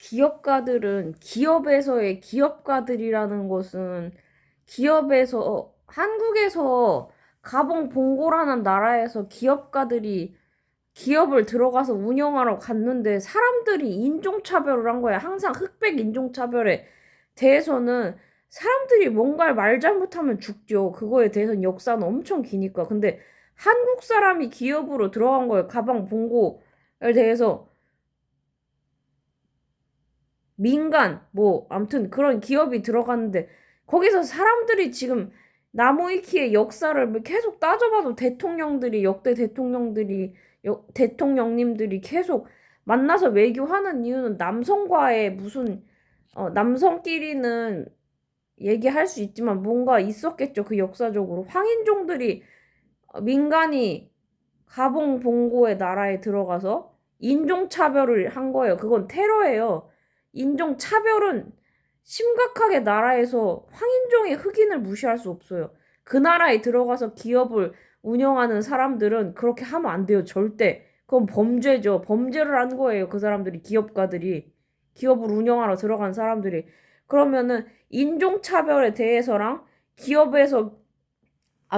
기업가들은 기업에서의 기업가들이라는 것은 기업에서 한국에서 가봉 봉고라는 나라에서 기업가들이 기업을 들어가서 운영하러 갔는데 사람들이 인종차별을 한 거야. 항상 흑백 인종차별에 대해서는 사람들이 뭔가를 말 잘못하면 죽죠. 그거에 대해서는 역사는 엄청 기니까. 근데 한국 사람이 기업으로 들어간 거예요. 가방 봉고에 대해서 민간 뭐 아무튼 그런 기업이 들어갔는데 거기서 사람들이 지금 나무위키의 역사를 뭐 계속 따져봐도 대통령들이 역대 대통령들이 대통령님들이 계속 만나서 외교하는 이유는 남성과의 무슨 남성끼리는 얘기할 수 있지만 뭔가 있었겠죠. 그 역사적으로 황인종들이 민간이 가봉봉고의 나라에 들어가서 인종차별을 한 거예요. 그건 테러예요. 인종차별은 심각하게 나라에서 황인종의 흑인을 무시할 수 없어요. 그 나라에 들어가서 기업을 운영하는 사람들은 그렇게 하면 안 돼요. 절대. 그건 범죄죠. 범죄를 한 거예요. 그 사람들이, 기업가들이. 기업을 운영하러 들어간 사람들이. 그러면은 인종차별에 대해서랑 기업에서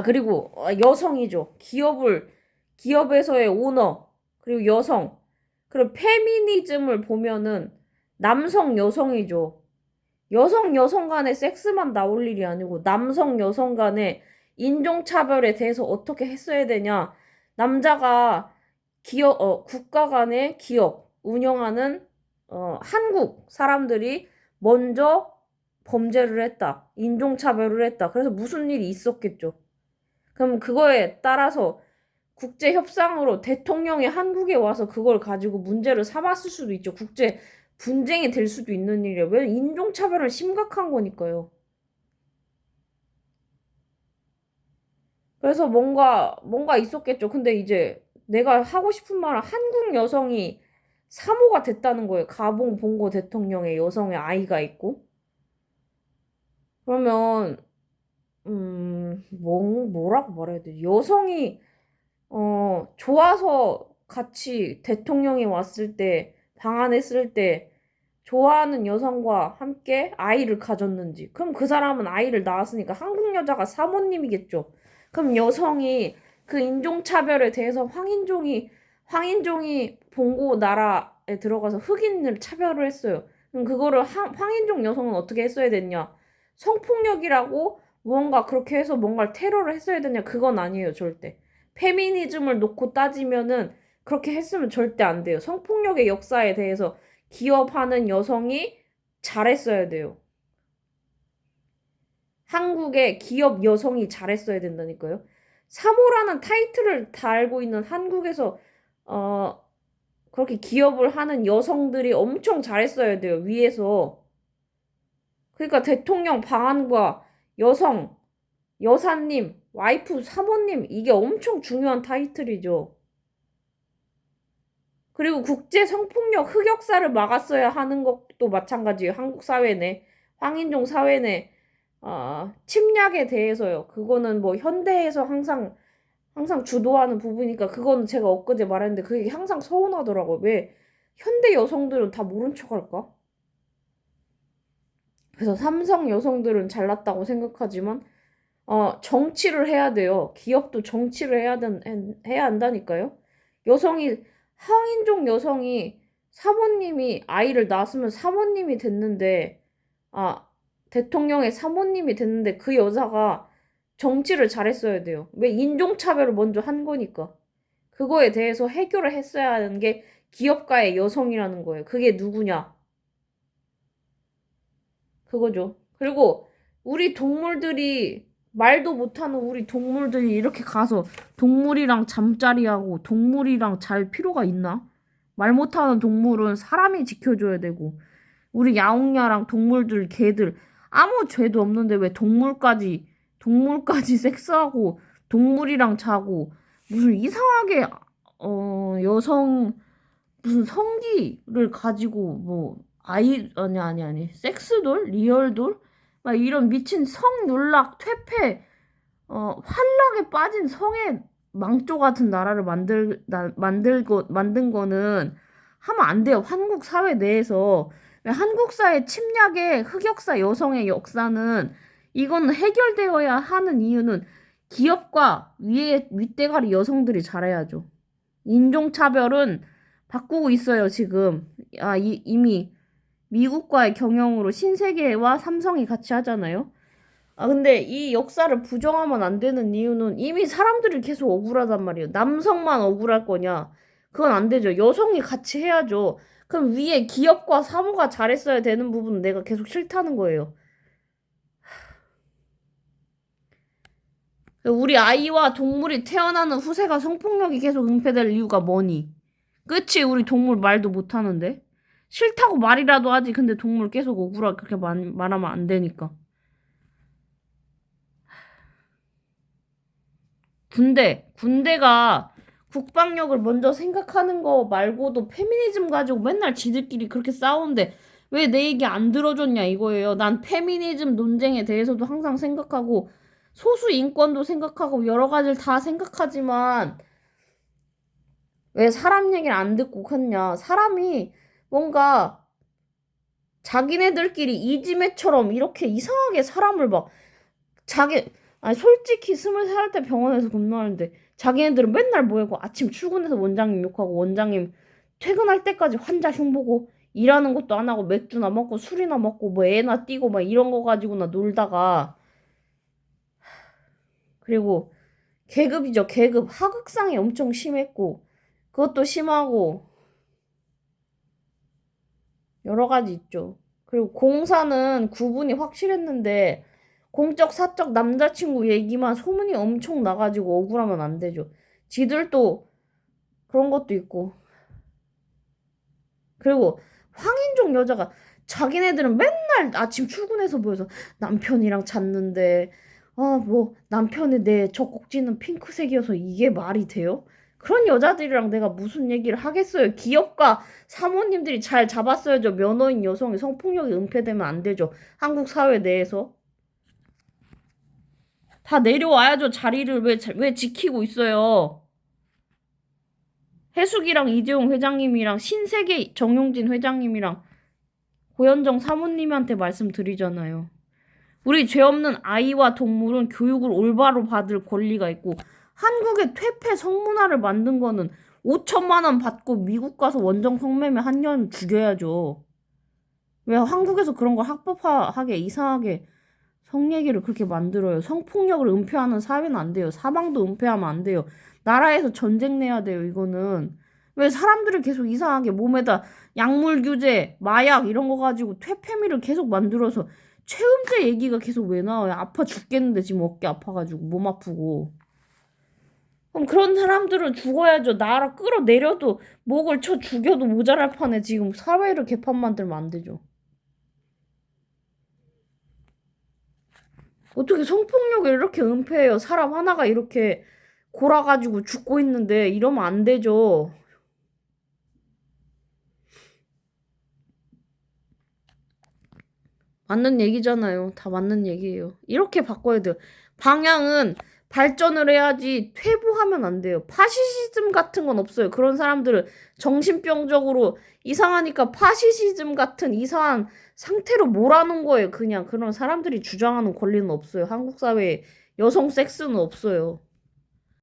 그리고 여성이죠. 기업에서의 오너, 그리고 여성, 그리고 페미니즘을 보면은 남성, 여성이죠. 여성 간의 섹스만 나올 일이 아니고 남성, 여성 간의 인종차별에 대해서 어떻게 했어야 되냐. 남자가 국가 간의 기업 운영하는 한국 사람들이 먼저 범죄를 했다. 인종차별을 했다. 그래서 무슨 일이 있었겠죠. 그럼 그거에 따라서 국제 협상으로 대통령이 한국에 와서 그걸 가지고 문제를 삼았을 수도 있죠. 국제 분쟁이 될 수도 있는 일이에요. 왜 인종차별은 심각한 거니까요. 그래서 뭔가 있었겠죠. 근데 이제 내가 하고 싶은 말은 한국 여성이 사모가 됐다는 거예요. 가봉 봉고 대통령의 여성의 아이가 있고. 그러면 뭐라고 말해야 돼? 여성이 좋아서 같이 대통령이 왔을 때, 방한했을 때, 좋아하는 여성과 함께 아이를 가졌는지. 그럼 그 사람은 아이를 낳았으니까 한국 여자가 사모님이겠죠. 그럼 여성이 그 인종차별에 대해서 황인종이 봉고 나라에 들어가서 흑인을 차별을 했어요. 그럼 그거를 황인종 여성은 어떻게 했어야 됐냐? 성폭력이라고 무언가 그렇게 해서 뭔가를 테러를 했어야 되냐? 그건 아니에요, 절대. 페미니즘을 놓고 따지면은 그렇게 했으면 절대 안 돼요. 성폭력의 역사에 대해서 기업하는 여성이 잘했어야 돼요. 한국의 기업 여성이 잘했어야 된다니까요. 사모라는 타이틀을 달고 있는 한국에서 어 그렇게 기업을 하는 여성들이 엄청 잘했어야 돼요. 위에서. 그러니까 대통령 방한과 여성, 여사님, 와이프, 사모님 이게 엄청 중요한 타이틀이죠. 그리고 국제 성폭력 흑역사를 막았어야 하는 것도 마찬가지예요. 한국 사회 내, 황인종 사회 내 침략에 대해서요. 그거는 뭐 현대에서 항상 주도하는 부분이니까 그거는 제가 엊그제 말했는데 그게 항상 서운하더라고요. 왜 현대 여성들은 다 모른 척할까? 그래서 삼성 여성들은 잘났다고 생각하지만 정치를 해야 돼요. 기업도 정치를 해야 한다니까요. 여성이 황인종 여성이 사모님이 아이를 낳았으면 사모님이 됐는데 아 대통령의 사모님이 됐는데 그 여자가 정치를 잘했어야 돼요. 왜 인종차별을 먼저 한 거니까. 그거에 대해서 해결을 했어야 하는 게 기업가의 여성이라는 거예요. 그게 누구냐? 그거죠. 그리고 우리 동물들이 말도 못하는 우리 동물들이 이렇게 가서 동물이랑 잠자리하고 동물이랑 잘 필요가 있나? 말 못하는 동물은 사람이 지켜줘야 되고 우리 야옹야랑 동물들 개들 아무 죄도 없는데 왜 동물까지 섹스하고 동물이랑 자고 무슨 이상하게 여성 무슨 성기를 가지고 뭐 아니 섹스돌 리얼돌 막 이런 미친 성윤락 퇴폐 환락에 빠진 성의 망조 같은 나라를 만든 거는 하면 안 돼요. 한국 사회 내에서 한국 사회 침략의 흑역사 여성의 역사는 이건 해결되어야 하는 이유는 기업과 윗대가리 여성들이 잘해야죠. 인종차별은 바꾸고 있어요, 지금. 이미 미국과의 경영으로 신세계와 삼성이 같이 하잖아요. 근데 이 역사를 부정하면 안 되는 이유는 이미 사람들이 계속 억울하단 말이에요. 남성만 억울할 거냐? 그건 안 되죠. 여성이 같이 해야죠. 그럼 위에 기업과 사모가 잘했어야 되는 부분은 내가 계속 싫다는 거예요. 우리 아이와 동물이 태어나는 후세가 성폭력이 계속 은폐될 이유가 뭐니? 그치? 우리 동물 말도 못하는데? 싫다고 말이라도 하지. 근데 동물 계속 억울하게 그렇게 말하면 안 되니까. 군대가 국방력을 먼저 생각하는 거 말고도 페미니즘 가지고 맨날 지들끼리 그렇게 싸우는데 왜 내 얘기 안 들어줬냐 이거예요. 난 페미니즘 논쟁에 대해서도 항상 생각하고 소수 인권도 생각하고 여러 가지를 다 생각하지만 왜 사람 얘기를 안 듣고 갔냐. 사람이 뭔가 자기네들끼리 이지매처럼 이렇게 이상하게 사람을 막 솔직히 23살 때 병원에서 근무하는데 자기네들은 맨날 뭐하고 아침 출근해서 원장님 욕하고 원장님 퇴근할 때까지 환자 흉보고 일하는 것도 안 하고 맥주나 먹고 술이나 먹고 뭐 애나 띄고 막 이런 거 가지고나 놀다가 그리고 계급이죠. 계급 하극상이 엄청 심했고 그것도 심하고 여러 가지 있죠. 그리고 공사는 구분이 확실했는데 공적 사적 남자친구 얘기만 소문이 엄청 나가지고 억울하면 안 되죠. 지들도 그런 것도 있고. 그리고 황인종 여자가 자기네들은 맨날 아침 출근해서 보여서 남편이랑 잤는데 뭐 남편의 내 젖꼭지는 핑크색이어서 이게 말이 돼요? 그런 여자들이랑 내가 무슨 얘기를 하겠어요. 기업가 사모님들이 잘 잡았어야죠. 면허인 여성이 성폭력이 은폐되면 안 되죠. 한국 사회 내에서. 다 내려와야죠. 자리를 왜 지키고 있어요. 해숙이랑 이재용 회장님이랑 신세계 정용진 회장님이랑 고현정 사모님한테 말씀드리잖아요. 우리 죄 없는 아이와 동물은 교육을 올바로 받을 권리가 있고 한국의 퇴폐 성문화를 만든 거는 5천만 원 받고 미국 가서 원정 성매매 한 년 죽여야죠. 왜 한국에서 그런 걸 합법화하게 이상하게 성 얘기를 그렇게 만들어요. 성폭력을 은폐하는 사회는 안 돼요. 사망도 은폐하면 안 돼요. 나라에서 전쟁 내야 돼요. 이거는. 왜 사람들을 계속 이상하게 몸에다 약물 규제, 마약 이런 거 가지고 퇴폐미를 계속 만들어서 최은재 얘기가 계속 왜 나와요? 아파 죽겠는데 지금 어깨 아파가지고 몸 아프고. 그럼 그런 사람들은 죽어야죠. 나라 끌어내려도 목을 쳐 죽여도 모자랄 판에 지금 사회를 개판 만들면 안 되죠. 어떻게 성폭력을 이렇게 은폐해요? 사람 하나가 이렇게 골아가지고 죽고 있는데 이러면 안 되죠. 맞는 얘기잖아요. 다 맞는 얘기예요. 이렇게 바꿔야 돼요. 방향은 발전을 해야지 퇴보하면 안 돼요. 파시시즘 같은 건 없어요. 그런 사람들은 정신병적으로 이상하니까 파시시즘 같은 이상한 상태로 몰아놓은 거예요. 그냥 그런 사람들이 주장하는 권리는 없어요. 한국 사회에 여성 섹스는 없어요.